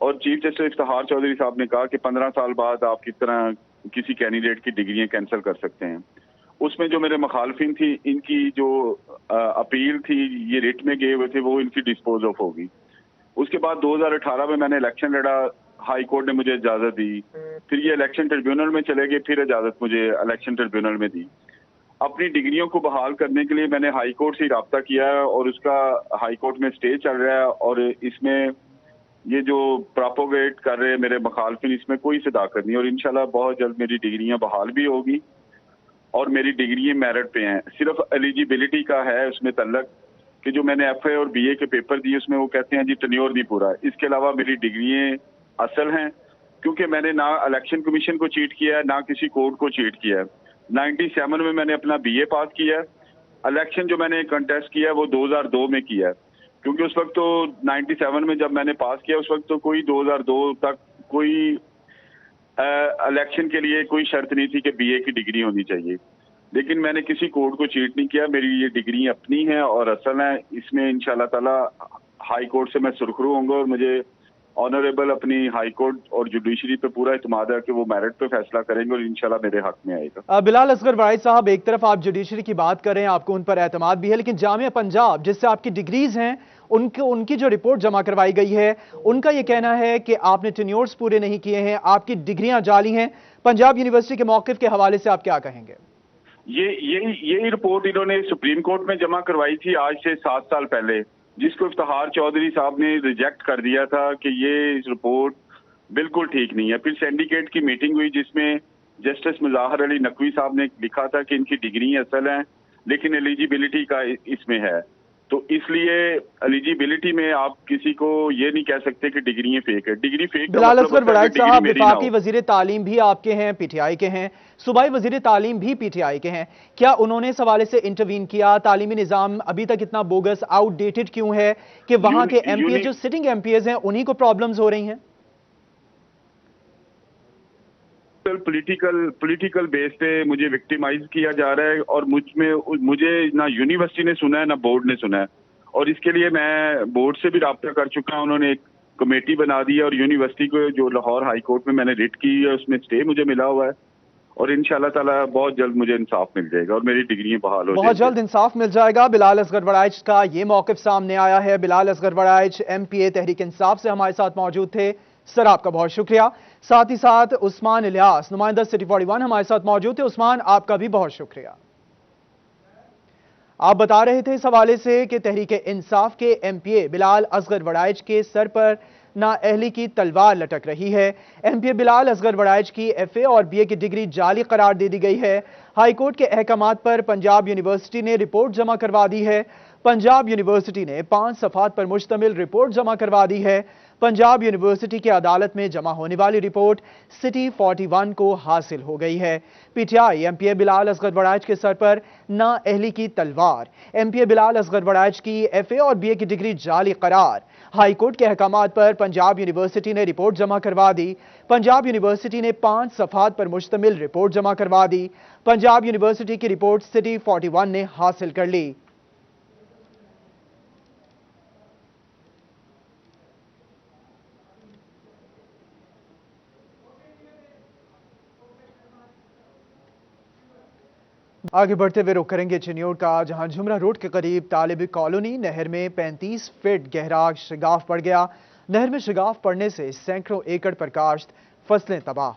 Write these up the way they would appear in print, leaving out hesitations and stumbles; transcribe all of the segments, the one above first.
اور chief justice Iftikhar Chaudhry صاحب نے کہا کہ 15 سال بعد آپ کس طرح کسی کینڈیڈیٹ کی ڈگریاں کینسل کر سکتے ہیں. اس میں جو میرے مخالفین تھی ان کی جو اپیل تھی یہ ریٹ میں گئے ہوئے تھے وہ ان کی ڈسپوز آف ہوگی. اس کے بعد 2018 میں نے الیکشن لڑا, ہائی کورٹ نے مجھے اجازت دی, پھر یہ الیکشن ٹریبیونل میں چلے گئے, پھر اجازت مجھے الیکشن ٹریبیونل میں دی. اپنی ڈگریوں کو بحال کرنے کے لیے میں نے ہائی کورٹ سے رابطہ کیا ہے اور اس کا ہائی کورٹ میں اسٹے چل رہا ہے, اور اس میں یہ جو پراپوگیٹ کر رہے ہیں میرے مخالفین اس میں کوئی صداقت نہیں, اور انشاءاللہ بہت جلد میری ڈگریاں بحال بھی ہوگی اور میری ڈگریاں میرٹ پہ ہیں. صرف ایلیجیبلٹی کا ہے اس میں تعلق کہ جو میں نے ایف اے اور بی اے کے پیپر دیے اس میں وہ کہتے ہیں جی ٹینیور نہیں پورا. اس کے علاوہ میری ڈگریاں اصل ہیں کیونکہ میں نے نہ الیکشن کمیشن کو چیٹ کیا ہے نہ کسی کورٹ کو چیٹ کیا ہے. 97 میں نے اپنا بی اے پاس کیا ہے. الیکشن جو میں نے کنٹیسٹ کیا ہے وہ 2002 میں کیا ہے, کیونکہ اس وقت تو 97 میں جب میں نے پاس کیا اس وقت تو کوئی 2002 تک کوئی الیکشن کے لیے کوئی شرط نہیں تھی کہ بی اے کی ڈگری ہونی چاہیے. لیکن میں نے کسی کورٹ کو چیٹ نہیں کیا, میری یہ ڈگری اپنی ہیں اور اصل ہیں. اس میں انشاءاللہ تعالی ہائی کورٹ سے میں سرخرو ہوں گا اور مجھے آنریبل اپنی ہائی کورٹ اور جوڈیشری پہ پورا اعتماد ہے کہ وہ میرٹ پہ فیصلہ کریں گے اور انشاءاللہ میرے حق میں آئے گا. بلال اصغر وڑائچ صاحب, ایک طرف آپ جوڈیشری کی بات کر رہے ہیں, آپ کو ان پر اعتماد بھی ہے, لیکن جامعہ پنجاب جس سے آپ کی ڈگریز ہیں ان کی جو رپورٹ جمع کروائی گئی ہے ان کا یہ کہنا ہے کہ آپ نے ٹینیورز پورے نہیں کیے ہیں, آپ کی ڈگریاں جعلی ہیں. پنجاب یونیورسٹی کے موقف کے حوالے سے آپ کیا کہیں گے؟ یہی رپورٹ انہوں نے سپریم کورٹ میں جمع کروائی تھی آج سے 7 سال پہلے, جس کو افتخار چودھری صاحب نے ریجیکٹ کر دیا تھا کہ یہ رپورٹ بالکل ٹھیک نہیں ہے. پھر سینڈیکیٹ کی میٹنگ ہوئی جس میں جسٹس مظاہر علی نقوی صاحب نے لکھا تھا کہ ان کی ڈگری اصل ہیں لیکن ایلیجیبلٹی کا اس میں ہے, تو اس لیے ایلیجیبلٹی میں آپ کسی کو یہ نہیں کہہ سکتے کہ ڈگریاں فیک ہے. ڈگری فیک بلال اصغر وڑائچ صاحب وفاقی وزیر تعلیم بھی آپ کے ہیں, پی ٹی آئی کے ہیں, صوبائی وزیر تعلیم بھی پی ٹی آئی کے ہیں, کیا انہوں نے اس حوالے سے انٹروین کیا؟ تعلیمی نظام ابھی تک اتنا بوگس آؤٹ ڈیٹڈ کیوں ہے کہ وہاں کے ایم پی ایز جو سٹنگ ایم پی ایز ہیں انہی کو پرابلمز ہو رہی ہیں؟ پولیٹیکل بیس پہ مجھے وکٹیمائز کیا جا رہا ہے اور مجھے نہ یونیورسٹی نے سنا ہے نہ بورڈ نے سنا ہے, اور اس کے لیے میں بورڈ سے بھی رابطہ کر چکا ہوں. انہوں نے ایک کمیٹی بنا دی ہے اور یونیورسٹی کو جو لاہور ہائی کورٹ میں نے ریٹ کی ہے اس میں اسٹے مجھے ملا ہوا ہے, اور انشاءاللہ تعالی بہت جلد مجھے انصاف مل جائے گا اور میری ڈگریاں بحال ہو جائیں گی. بہت جلد انصاف مل جائے گا. بلال اصغر وڑائچ کا یہ موقف سامنے آیا ہے. بلال اصغر وڑائچ ایم پی اے تحریک انصاف سے ہمارے ساتھ موجود تھے, سر آپ کا بہت شکریہ. ساتھ ہی ساتھ عثمان الیاس نمائندہ سٹی 41 ہمارے ساتھ موجود تھے. عثمان آپ کا بھی بہت شکریہ. آپ بتا رہے تھے اس حوالے سے کہ تحریک انصاف کے M P A Bilal Asghar Warraich کے سر پر نااہلی کی تلوار لٹک رہی ہے. M P A Bilal Asghar Warraich کی ایف اے اور بی اے کی ڈگری جعلی قرار دے دی گئی ہے. ہائی کورٹ کے احکامات پر پنجاب یونیورسٹی نے رپورٹ جمع کروا دی ہے. پنجاب یونیورسٹی نے 5 صفحات پر مشتمل رپورٹ جمع کروا دی ہے. پنجاب یونیورسٹی کی عدالت میں جمع ہونے والی رپورٹ سٹی 41 کو حاصل ہو گئی ہے. P T I M P A Bilal Asghar Warraich کے سر پر نااہلی کی تلوار. M P A Bilal Asghar Warraich کی ایف اے اور بی اے کی ڈگری جعلی قرار. ہائی کورٹ کے احکامات پر پنجاب یونیورسٹی نے رپورٹ جمع کروا دی. پنجاب یونیورسٹی نے 5 صفحات پر مشتمل رپورٹ جمع کروا دی. پنجاب یونیورسٹی کی رپورٹ سٹی 41 نے حاصل کر لی. آگے بڑھتے ہوئے رخ کریں گے چنیوڑ کا, جہاں جھمرا روڈ کے قریب طالب کالونی نہر میں 35 فٹ گہرا شگاف پڑ گیا. نہر میں شگاف پڑنے سے سینکڑوں ایکڑ پر کاشت فصلیں تباہ.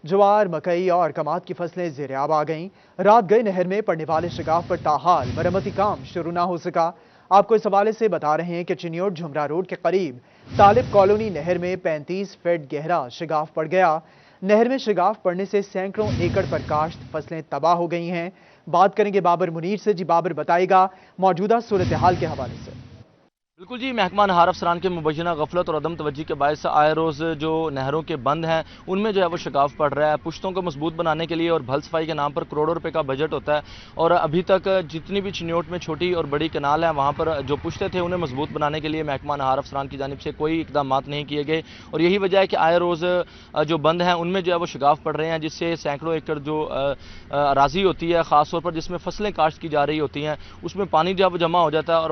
جوار, مکئی اور کماد کی فصلیں زیر آب آ گئیں. رات گئے نہر میں پڑنے والے شگاف پر تاحال مرمتی کام شروع نہ ہو سکا. آپ کو اس حوالے سے بتا رہے ہیں کہ چنیوڑ جھمرا روڈ کے قریب طالب کالونی نہر میں 35 فٹ گہرا شگاف پڑ گیا. نہر میں شگاف پڑنے سے سینکڑوں ایکڑ پر کاشت فصلیں تباہ ہو گئی ہیں. بات کریں گے بابر منیر سے. جی بابر, بتائے گا موجودہ صورتحال کے حوالے سے. بالکل جی, محکمہ نہار افسران کے مبینہ غفلت اور عدم توجہ کے باعث آئے روز جو نہروں کے بند ہیں ان میں جو ہے وہ شگاف پڑ رہا ہے. پشتوں کو مضبوط بنانے کے لیے اور بھل صفائی کے نام پر کروڑوں روپے کا بجٹ ہوتا ہے, اور ابھی تک جتنی بھی چنیوٹ میں چھوٹی اور بڑی کنال ہیں وہاں پر جو پشتے تھے انہیں مضبوط بنانے کے لیے محکمہ نہار افسران کی جانب سے کوئی اقدامات نہیں کیے گئے, اور یہی وجہ ہے کہ آئے روز جو بند ہیں ان میں جو ہے وہ شگاف پڑ رہے ہیں, جس سے سینکڑوں ایکڑ جو اراضی ہوتی ہے خاص طور پر جس میں فصلیں کاشت کی جا رہی ہوتی ہیں اس میں پانی جب جمع ہو جاتا ہے اور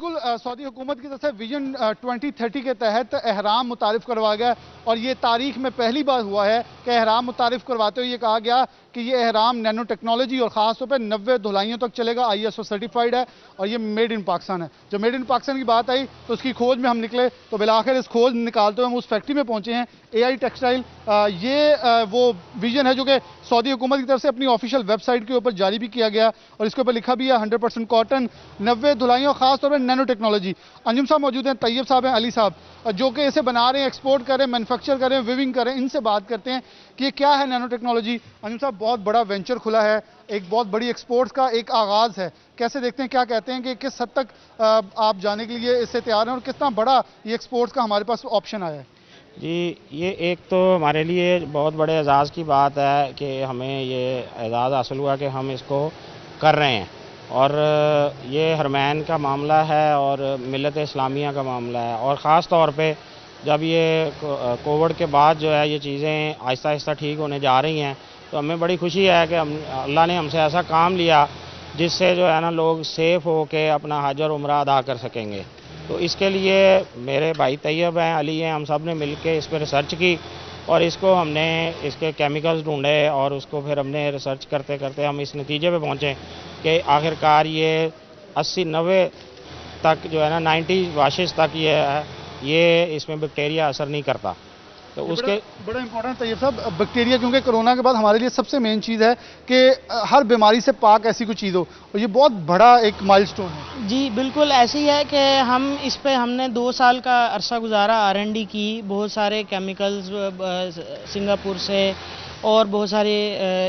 بالکل سعودی حکومت کی طرف سے ویژن 2030 کے تحت احرام متعارف کروایا گیا اور یہ تاریخ میں پہلی بار ہوا ہے کہ احرام متعارف کرواتے ہوئے یہ کہا گیا کہ یہ احرام نینو ٹیکنالوجی اور خاص طور پہ 90 دھلائیوں تک چلے گا، ISO سرٹیفائیڈ ہے اور یہ میڈ ان پاکستان ہے۔ جو میڈ ان پاکستان کی بات آئی تو اس کی کھوج میں ہم نکلے تو بالآخر اس کھوج نکالتے ہوئے ہم اس فیکٹری میں پہنچے ہیں AI ٹیکسٹائل۔ یہ وہ ویژن ہے جو کہ سعودی حکومت کی طرف سے اپنی آفیشیل ویب سائٹ کے اوپر جاری بھی کیا گیا اور اس کے اوپر لکھا بھی ہے 100% کاٹن، 90 دھلائیوں، خاص طور پہ نینو ٹیکنالوجی۔ انجم صاحب موجود ہیں، طیب صاحب ہیں، علی صاحب، جو کہ اسے بنا رہے ہیں، ایکسپورٹ کر رہے ہیں، مینوفیکچر کر رہے ہیں، ویونگ کر رہے ہیں۔ ان سے بات کرتے ہیں کہ یہ کیا ہے نینو ٹیکنالوجی۔ انجم صاحب، بہت بڑا وینچر کھلا ہے، ایک بہت بڑی ایکسپورٹس کا ایک آغاز ہے، کیسے دیکھتے ہیں، کیا کہتے ہیں کہ کس حد تک آپ جانے کے لیے اس سے تیار ہیں اور کس طرح بڑا یہ ایکسپورٹس کا ہمارے پاس آپشن آیا ہے؟ جی، یہ ایک تو ہمارے لیے بہت بڑے اعزاز کی بات ہے کہ ہمیں یہ اعزاز حاصل ہوا کہ ہم اس کو کر رہے ہیں، اور یہ حرمین کا معاملہ ہے اور ملت اسلامیہ کا معاملہ ہے، اور خاص طور پہ جب یہ کووڈ کے بعد جو ہے یہ چیزیں آہستہ آہستہ ٹھیک ہونے جا رہی ہیں تو ہمیں بڑی خوشی ہے کہ اللہ نے ہم سے ایسا کام لیا جس سے جو ہے نا لوگ سیف ہو کے اپنا حج اور عمرہ ادا کر سکیں گے۔ تو اس کے لیے میرے بھائی طیب ہیں، علی ہیں، ہم سب نے مل کے اس پہ ریسرچ کی اور اس کو ہم نے اس کے کیمیکلز ڈھونڈے اور اس کو پھر ہم نے ریسرچ کرتے کرتے ہم اس نتیجے پہ پہنچے کہ آخرکار یہ 80-90 تک جو ہے نا 90 واشز تک یہ اس میں بیکٹیریا اثر نہیں کرتا۔ تو اس کے بڑا امپورٹنٹ طیب صاحب، بیکٹیریا کیونکہ کرونا کے بعد ہمارے لیے سب سے مین چیز ہے کہ ہر بیماری سے پاک ایسی کوئی چیز ہو، اور یہ بہت بڑا ایک مائل سٹون ہے۔ جی بالکل ایسی ہے کہ ہم نے 2 سال کا عرصہ گزارا، R&D کی، بہت سارے کیمیکلز سنگاپور سے اور بہت سارے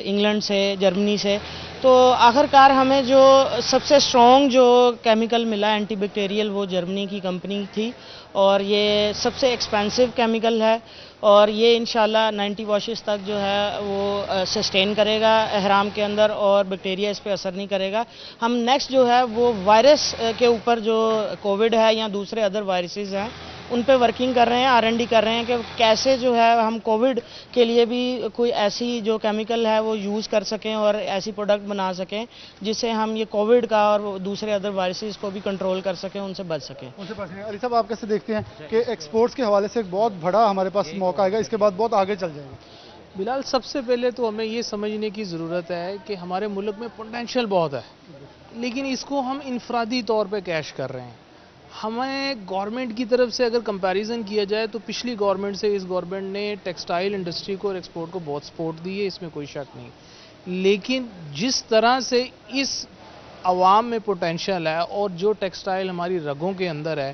انگلینڈ سے، جرمنی سے، تو آخرکار ہمیں جو سب سے اسٹرانگ جو کیمیکل ملا اینٹی بیکٹیریل وہ جرمنی کی کمپنی تھی، اور یہ سب سے ایکسپینسو کیمیکل ہے اور یہ انشاءاللہ 90 واشز تک جو ہے وہ سسٹین کرے گا احرام کے اندر اور بیکٹیریا اس پہ اثر نہیں کرے گا۔ ہم نیکسٹ جو ہے وہ وائرس کے اوپر جو کووڈ ہے یا دوسرے ادر وائرسز ہیں ان پہ ورکنگ کر رہے ہیں، R&D کر رہے ہیں کہ کیسے جو ہے ہم کووڈ کے لیے بھی کوئی ایسی جو کیمیکل ہے وہ یوز کر سکیں اور ایسی پروڈکٹ بنا سکیں جس سے ہم یہ کووڈ کا اور دوسرے ادر وائرسز کو بھی کنٹرول کر سکیں، ان سے بچ سکیں۔ علی صاحب، آپ کیسے دیکھتے ہیں کہ ایکسپورٹس کے حوالے سے ایک بہت بڑا ہمارے پاس موقع آئے گا، اس کے بعد بہت آگے چل جائے گا؟ بلال، سب سے پہلے تو ہمیں یہ سمجھنے کی ضرورت ہے کہ ہمارے ملک میں پوٹینشیل بہت ہے، لیکن اس کو ہم انفرادی طور پہ کیش کر رہے ہیں۔ ہمیں گورنمنٹ کی طرف سے اگر کمپیریزن کیا جائے تو پچھلی گورنمنٹ سے اس گورنمنٹ نے ٹیکسٹائل انڈسٹری کو اور ایکسپورٹ کو بہت سپورٹ دی ہے، اس میں کوئی شک نہیں، لیکن جس طرح سے اس عوام میں پوٹینشیل ہے اور جو ٹیکسٹائل ہماری رگوں کے اندر ہے،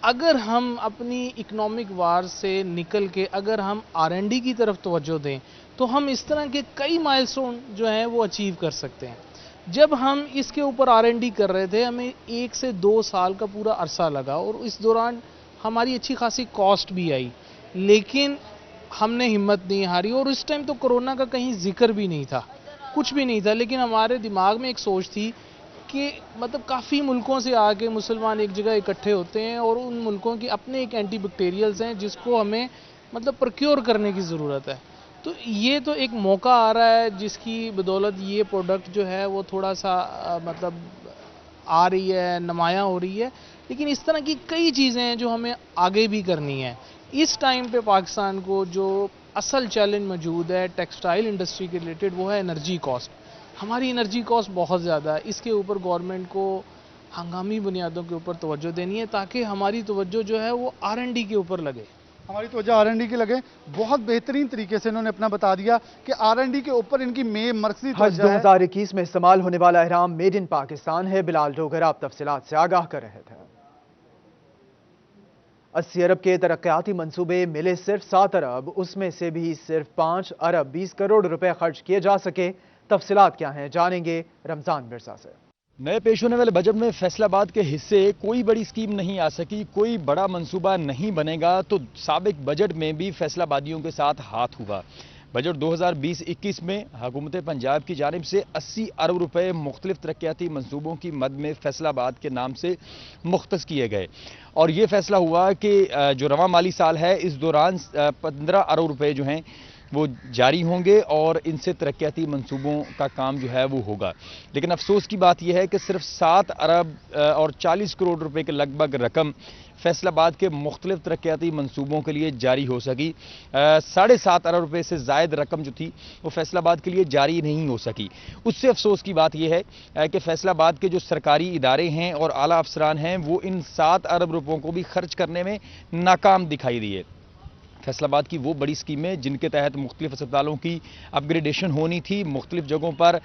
اگر ہم اپنی اکنامک وار سے نکل کے اگر ہم R&D کی طرف توجہ دیں تو ہم اس طرح کے کئی مائل سٹون جو ہیں وہ اچیو کر سکتے ہیں۔ جب ہم اس کے اوپر R&D کر رہے تھے ہمیں 1 سے 2 سال کا پورا عرصہ لگا اور اس دوران ہماری اچھی خاصی کاسٹ بھی آئی، لیکن ہم نے ہمت نہیں ہاری، اور اس ٹائم تو کرونا کا کہیں ذکر بھی نہیں تھا، کچھ بھی نہیں تھا، لیکن ہمارے دماغ میں ایک سوچ تھی کہ مطلب کافی ملکوں سے آ کے مسلمان ایک جگہ اکٹھے ہوتے ہیں اور ان ملکوں کے اپنے ایک اینٹی بیکٹیریلز ہیں جس کو ہمیں مطلب پروکیور کرنے کی ضرورت ہے۔ تو یہ تو ایک موقع آ رہا ہے جس کی بدولت یہ پروڈکٹ جو ہے وہ تھوڑا سا مطلب آ رہی ہے، نمایاں ہو رہی ہے، لیکن اس طرح کی کئی چیزیں ہیں جو ہمیں آگے بھی کرنی ہے۔ اس ٹائم پہ پاکستان کو جو اصل چیلنج موجود ہے ٹیکسٹائل انڈسٹری کے ریلیٹڈ وہ ہے انرجی کاسٹ۔ ہماری انرجی کاسٹ بہت زیادہ ہے، اس کے اوپر گورنمنٹ کو ہنگامی بنیادوں کے اوپر توجہ دینی ہے تاکہ ہماری توجہ جو ہے وہ R&D کے اوپر لگے، ہماری توجہ R&D کے لگے۔ بہت بہترین طریقے سے انہوں نے اپنا بتا دیا کہ R&D کے اوپر ان کی مرکزی حج 2021 میں استعمال ہونے والا احرام میڈ ان پاکستان ہے۔ بلال ڈوگر آپ تفصیلات سے آگاہ کر رہے تھے۔ 80 ارب کے ترقیاتی منصوبے ملے صرف 7 ارب، اس میں سے بھی صرف 5 ارب 20 کروڑ روپے خرچ کیے جا سکے۔ تفصیلات کیا ہیں جانیں گے رمضان مرزا سے۔ نئے پیش ہونے والے بجٹ میں فیصل آباد کے حصے کوئی بڑی اسکیم نہیں آ سکی، کوئی بڑا منصوبہ نہیں بنے گا، تو سابق بجٹ میں بھی فیصل آبادیوں کے ساتھ ہاتھ ہوا۔ بجٹ 2020-21 میں حکومت پنجاب کی جانب سے 80 ارب روپے مختلف ترقیاتی منصوبوں کی مد میں فیصل آباد کے نام سے مختص کیے گئے، اور یہ فیصلہ ہوا کہ جو رواں مالی سال ہے اس دوران 15 ارب روپے جو ہیں وہ جاری ہوں گے اور ان سے ترقیاتی منصوبوں کا کام جو ہے وہ ہوگا. لیکن افسوس کی بات یہ ہے کہ صرف 7 ارب اور 40 کروڑ روپے کے لگ بھگ رقم فیصل آباد کے مختلف ترقیاتی منصوبوں کے لیے جاری ہو سکی. 7.5 ارب روپے سے زائد رقم جو تھی وہ فیصل آباد کے لیے جاری نہیں ہو سکی. اس سے افسوس کی بات یہ ہے کہ فیصل آباد کے جو سرکاری ادارے ہیں اور اعلیٰ افسران ہیں وہ ان 7 ارب روپوں کو بھی خرچ کرنے میں ناکام دکھائی دیے. فیصل آباد کی وہ بڑی اسکیمیں جن کے تحت مختلف اسپتالوں کی اپ گریڈیشن ہونی تھی، مختلف جگہوں پر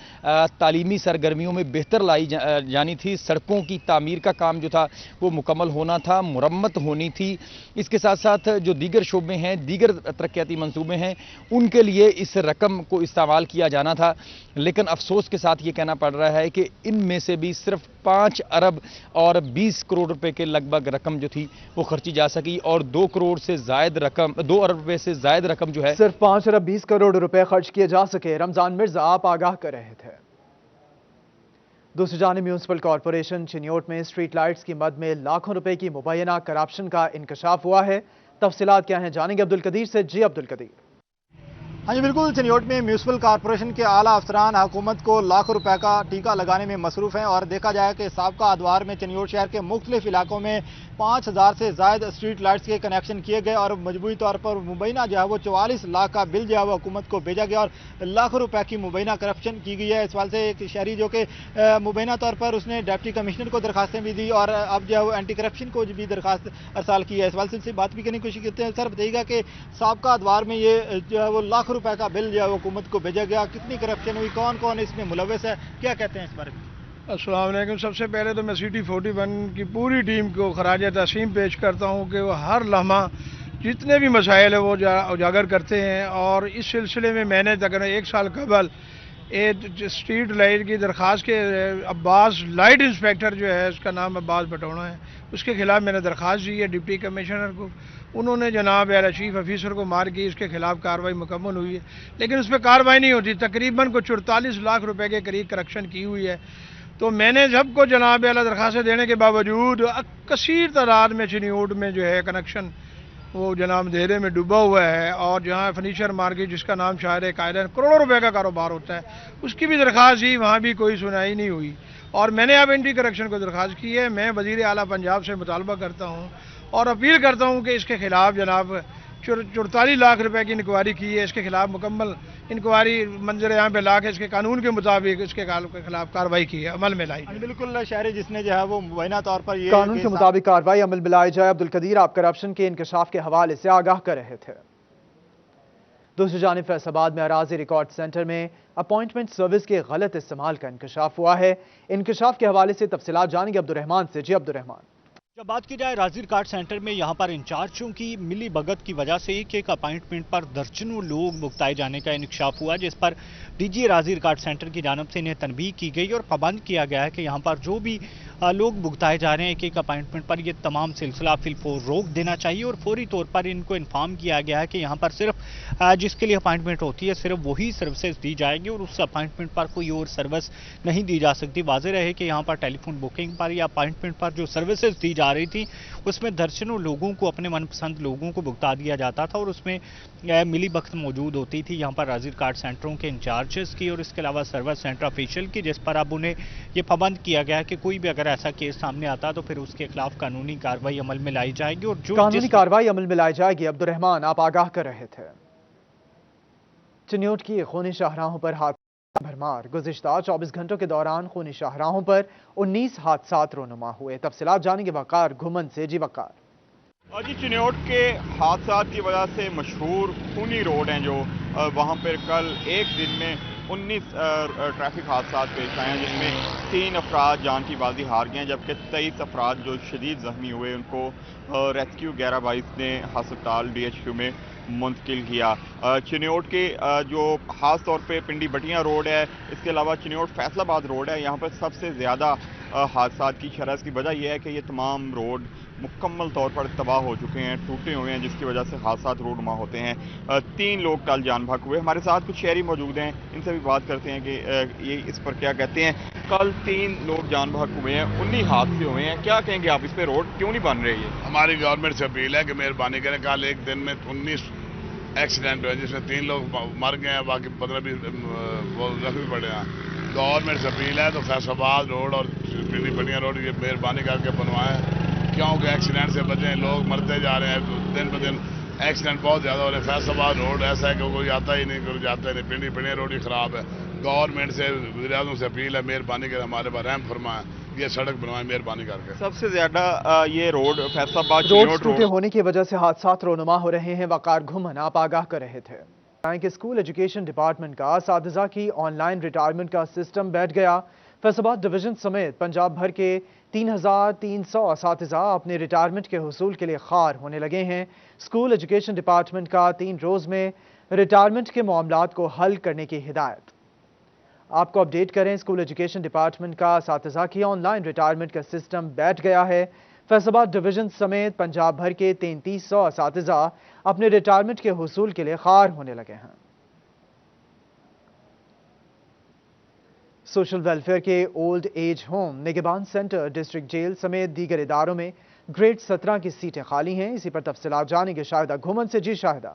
تعلیمی سرگرمیوں میں بہتر لائی جانی تھی، سڑکوں کی تعمیر کا کام جو تھا وہ مکمل ہونا تھا، مرمت ہونی تھی. اس کے ساتھ ساتھ جو دیگر شعبے ہیں، دیگر ترقیاتی منصوبے ہیں، ان کے لیے اس رقم کو استعمال کیا جانا تھا. لیکن افسوس کے ساتھ یہ کہنا پڑ رہا ہے کہ ان میں سے بھی صرف 5 ارب اور 20 کروڑ روپے کے لگ بھگ رقم جو تھی وہ خرچی جا سکی اور 2 ارب روپے سے زائد رقم جو ہے صرف 5 ارب 20 کروڑ روپے خرچ کیے جا سکے. رمضان مرزا آپ آگاہ کر رہے تھے. دوسری جانب میونسپل کارپوریشن چنیوٹ میں اسٹریٹ لائٹس کی مد میں لاکھوں روپے کی مبینہ کرپشن کا انکشاف ہوا ہے. تفصیلات کیا ہیں جانیں گے عبدالقدیر سے. جی عبدالقدیر. ہاں جی بالکل، چنیوٹ میں میونسپل کارپوریشن کے اعلیٰ افسران حکومت کو لاکھوں روپے کا ٹیکہ لگانے میں مصروف ہیں اور دیکھا جائے کہ سابقہ ادوار میں چنیوٹ شہر کے مختلف علاقوں میں 5000 سے زائد اسٹریٹ لائٹس کے کنیکشن کیے گئے اور مجموعی طور پر مبینہ جو ہے وہ 44 لاکھ کا بل جو ہے وہ حکومت کو بھیجا گیا اور لاکھوں روپے کی مبینہ کرپشن کی گئی ہے. اس حوالے سے ایک شہری جو کہ مبینہ طور پر اس نے ڈپٹی کمشنر کو درخواستیں بھی دی اور اب جو ہے وہ اینٹی کرپشن کو بھی درخواست ارسال کی ہے. اس حوالے سے بات بھی کرنے کی کوشش کرتے ہیں. سر بتائیے گا کہ سابقہ ادوار میں یہ جو ہے وہ لاکھوں روپے کا بل جو ہے حکومت کو بھیجا گیا، کتنی کرپشن ہوئی، کون کون اس میں ملوث ہے، کیا کہتے ہیں اس بارے میں؟ السلام علیکم. سب سے پہلے تو میں سٹی 41 کی پوری ٹیم کو خراج تحسین پیش کرتا ہوں کہ وہ ہر لمحہ جتنے بھی مسائل ہیں وہ اجاگر کرتے ہیں اور اس سلسلے میں نے تقریباً 1 سال قبل اسٹریٹ لائٹ کی درخواست کے عباس لائٹ انسپیکٹر جو ہے اس کا نام عباس بٹونا ہے، اس کے خلاف میں نے درخواست دی ہے ڈپٹی کمشنر کو. انہوں نے جناب چیف آفیسر کو مار کی، اس کے خلاف کارروائی مکمل ہوئی ہے لیکن اس پہ کارروائی نہیں ہوتی. تقریباً کو 44 لاکھ روپے کے قریب کرپشن کی ہوئی ہے. تو میں نے سب کو جناب اعلیٰ درخواستیں دینے کے باوجود کثیر تعداد میں چنیوٹ میں جو ہے کنیکشن وہ جناب اندھیرے میں ڈوبا ہوا ہے اور جہاں فرنیچر مارکیٹ جس کا نام شاہر قائدین کروڑوں روپے کا کاروبار ہوتا ہے اس کی بھی درخواست دی، وہاں بھی کوئی سنائی نہیں ہوئی. اور میں نے اب اینٹی کرپشن کو درخواست کی ہے. میں وزیر اعلیٰ پنجاب سے مطالبہ کرتا ہوں اور اپیل کرتا ہوں کہ اس کے خلاف جناب 44 لاکھ روپے کی انکوائری کی ہے، اس کے خلاف مکمل انکوائری منظر یہاں پہ لا کے اس کے قانون کے مطابق اس کے خلاف کارروائی کی ہے، عمل میں لائی. بالکل شہری جس نے جو ہے وہ مبینہ طور پر یہ قانون کے مطابق کارروائی عمل میں لائی جائے. عبدالقدیر آپ کرپشن کے انکشاف کے حوالے سے آگاہ کر رہے تھے. دوسری جانب فیصل آباد میں اراضی ریکارڈ سینٹر میں اپوائنٹمنٹ سروس کے غلط استعمال کا انکشاف ہوا ہے. انکشاف کے حوالے سے تفصیلات جانیں گے عبدالرحمان سے. جی عبدالرحمان. جب بات کی جائے اراضی ریکارڈ سینٹر میں یہاں پر انچارجوں کی ملی بھگت کی وجہ سے ایک اپائنٹمنٹ پر درجنوں لوگ بھگتائے جانے کا انکشاف ہوا، جس پر ڈی جی اراضی ریکارڈ سینٹر کی جانب سے انہیں تنبیہ کی گئی اور پابند کیا گیا ہے کہ یہاں پر جو بھی لوگ بھگتائے جا رہے ہیں ایک اپائنٹمنٹ پر یہ تمام سلسلہ فی الفور روک دینا چاہیے اور فوری طور پر ان کو انفارم کیا گیا ہے کہ یہاں پر صرف جس کے لیے اپائنٹمنٹ ہوتی ہے صرف وہی سروسز دی جائے گی اور اس اپائنٹمنٹ پر کوئی اور سروس نہیں دی جا سکتی. واضح رہے کہ یہاں پر ٹیلی فون بکنگ پر یا اپائنٹمنٹ پر جو سروسز دی جا رہی تھی اس میں درجنوں لوگوں کو اپنے من پسند لوگوں کو بھگتا دیا جاتا تھا اور اس میں ملی بخت موجود ہوتی تھی یہاں پر اراضی ریکارڈ سینٹروں کے انچارجز کی اور اس کے علاوہ سروس سینٹر آفیشیل کی، جس پر اب انہیں یہ پابند کیا گیا ہے کہ کوئی بھی اگر ایسا کیس سامنے آتا تو پھر اس کے خلاف قانونی کارروائی عمل میں لائی جائے گی. اور جو قانونی کارروائی عمل میں لائی جائے گی. عبدالرحمان آپ آگاہ کر رہے تھے. چنیوٹ کی خونی شاہراہوں پر بھرمار. گزشتہ 24 گھنٹوں کے دوران خونی شاہراہوں پر 19 حادثات رونما ہوئے. تفصیلات جانیں گے وقار گھمن سے. جی وقار. جی چنیوٹ کے حادثات کی وجہ سے مشہور خونی روڈ ہیں جو وہاں پر کل ایک دن میں 19 ٹریفک حادثات پیش آئے ہیں جس میں 3 افراد جان کی بازی ہار گئے ہیں جبکہ 23 افراد جو شدید زخمی ہوئے ان کو ریسکیو 11/22 نے ہسپتال DHQ میں منتقل کیا. چنیوٹ کے جو خاص طور پہ پنڈی بٹیاں روڈ ہے، اس کے علاوہ چنیوٹ فیصل آباد روڈ ہے، یہاں پر سب سے زیادہ حادثات کی شرح. اس کی وجہ یہ ہے کہ یہ تمام روڈ مکمل طور پر تباہ ہو چکے ہیں، ٹوٹے ہوئے ہیں جس کی وجہ سے حادثات رونما ہوتے ہیں. 3 لوگ کل جان بحق ہوئے. ہمارے ساتھ کچھ شہری موجود ہیں، ان سے بھی بات کرتے ہیں کہ یہ اس پر کیا کہتے ہیں. کل 3 لوگ جان بحق ہوئے ہیں، 19 حادثے ہوئے ہیں، کیا کہیں گے آپ اس پہ روڈ کیوں نہیں بن رہی ہے؟ ہماری گورنمنٹ سے اپیل ہے کہ مہربانی کریں، کل ایک دن میں 19 ایکسیڈنٹ ہوئے جس میں 3 لوگ مر گئے ہیں, باقی 15-20 وہ زخمی پڑے ہیں. گورنمنٹ سے اپیل ہے تو فیصل آباد روڈ اور پنڈی بنیا روڈ یہ مہربانی کر کے بنوائیں, کیونکہ ایکسیڈنٹ سے بچیں, لوگ مرتے جا رہے ہیں دن بہ دن, ایکسیڈنٹ بہت زیادہ ہو رہے ہیں. فیصل آباد روڈ ایسا ہے کہ کوئی آتا ہی نہیں, کوئی جاتا ہی نہیں. پنڈی بنیا روڈ ہی خراب ہے. گورنمنٹ سے وزیر اعظم سے اپیل ہے مہربانی کر ہمارے پر رحم فرمائیں, یہ سڑک بنوائیں مہربانی کر کے. سب سے زیادہ یہ روڈ فیصل آباد روڈ ٹوٹے ہونے کی وجہ سے حادثات رونما ہو رہے ہیں. وقار گھمن آپ آگاہ کر رہے تھے کہ اسکول ایجوکیشن ڈپارٹمنٹ کا اساتذہ کی آن لائن ریٹائرمنٹ کا سسٹم بیٹھ گیا. فیصل آباد ڈویژن سمیت پنجاب بھر کے 3300 اساتذہ اپنے ریٹائرمنٹ کے حصول کے لیے خوار ہونے لگے ہیں. اسکول ایجوکیشن ڈپارٹمنٹ کا 3 روز میں ریٹائرمنٹ کے معاملات کو حل کرنے کی ہدایت. آپ کو اپڈیٹ کریں, اسکول ایجوکیشن ڈپارٹمنٹ کا اساتذہ کی آن لائن ریٹائرمنٹ کا سسٹم بیٹھ گیا ہے. فیصل آباد ڈویژن سمیت پنجاب بھر کے 3300 اساتذہ اپنے ریٹائرمنٹ کے حصول کے لیے خوار ہونے لگے ہیں. سوشل ویلفیئر کے old age home, Nigehban center, district jail سمیت دیگر اداروں میں گریڈ 17 کی سیٹیں خالی ہیں. اسی پر تفصیلات جانیں گے شاہدہ گھومن سے. جی شاہدہ.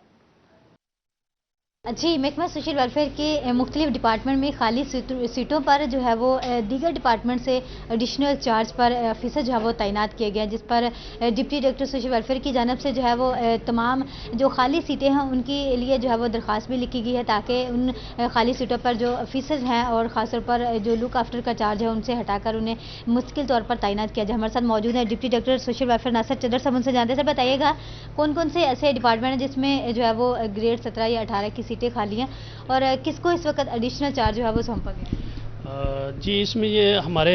جی, محکمہ سوشل ویلفیئر کے مختلف ڈپارٹمنٹ میں خالی سیٹوں پر جو ہے وہ دیگر ڈپارٹمنٹ سے ایڈیشنل چارج پر آفیسر جو ہے وہ تعینات کیے گئے, جس پر ڈپٹی ڈائریکٹر سوشل ویلفیئر کی جانب سے جو ہے وہ تمام جو خالی سیٹیں ہیں ان کے لیے جو ہے وہ درخواست بھی لکھی گئی ہے تاکہ ان خالی سیٹوں پر جو آفیسر ہیں اور خاص طور پر جو لک آفٹر کا چارج ہے ان سے ہٹا کر انہیں مستقل طور پر تعینات کیا جائے. ہمارے ساتھ موجود ہیں ڈپٹی ڈائریکٹر سوشل ویلفیئر ناصر چدر صاحب, ان سے جانتے ہیں. سر بتائیے گا کون کون سے ایسے ڈپارٹمنٹ ہیں جس میں جو ہے وہ گریڈ 17 یا 18 کی سیٹیں خالی ہیں اور کس کو اس وقت ایڈیشنل چارج جو ہے وہ سونپا گیا؟ جی, اس میں یہ ہمارے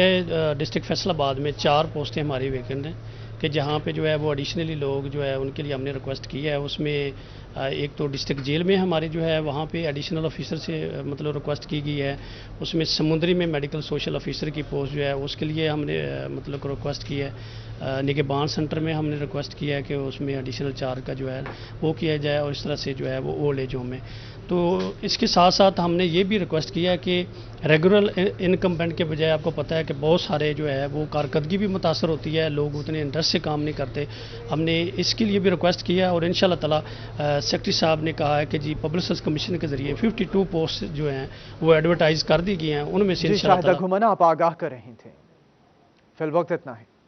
ڈسٹرکٹ فیصل آباد میں 4 پوسٹیں ہماری ویکنٹ ہیں کہ جہاں پہ جو ہے وہ ایڈیشنلی لوگ جو ہے ان کے لیے ہم نے ریکویسٹ کی ہے. اس میں ایک تو ڈسٹرکٹ جیل میں ہماری جو ہے وہاں پہ ایڈیشنل آفیسر سے مطلب ریکویسٹ کی گئی ہے. اس میں سمندری میں میڈیکل سوشل آفیسر کی پوسٹ جو ہے اس کے لیے ہم نے مطلب ریکویسٹ کی ہے. نگہبان سینٹر میں ہم نے ریکویسٹ کیا ہے کہ اس میں ایڈیشنل چارج کا جو ہے وہ کیا جائے, اور اس طرح سے جو ہے وہ اولڈ ایج ہوم میں. تو اس کے ساتھ ساتھ ہم نے یہ بھی ریکویسٹ کیا ہے کہ ریگولر انکم بینڈ کے بجائے آپ کو پتہ ہے کہ بہت سارے جو ہے وہ کارکردگی بھی متاثر ہوتی ہے, لوگ اتنے انٹرسٹ سے کام نہیں کرتے. ہم نے اس کے لیے بھی ریکویسٹ کیا اور انشاءاللہ تعالی سیکرٹری صاحب نے کہا ہے کہ جی پبلک سروس کمیشن کے ذریعے 52 پوسٹ جو ہیں وہ ایڈورٹائز کر دی گئی ہیں, ان میں سے انشاءاللہ شاہدہ گھومن آپ آگاہ کر رہے تھے. فی الوقت اتنا ہے.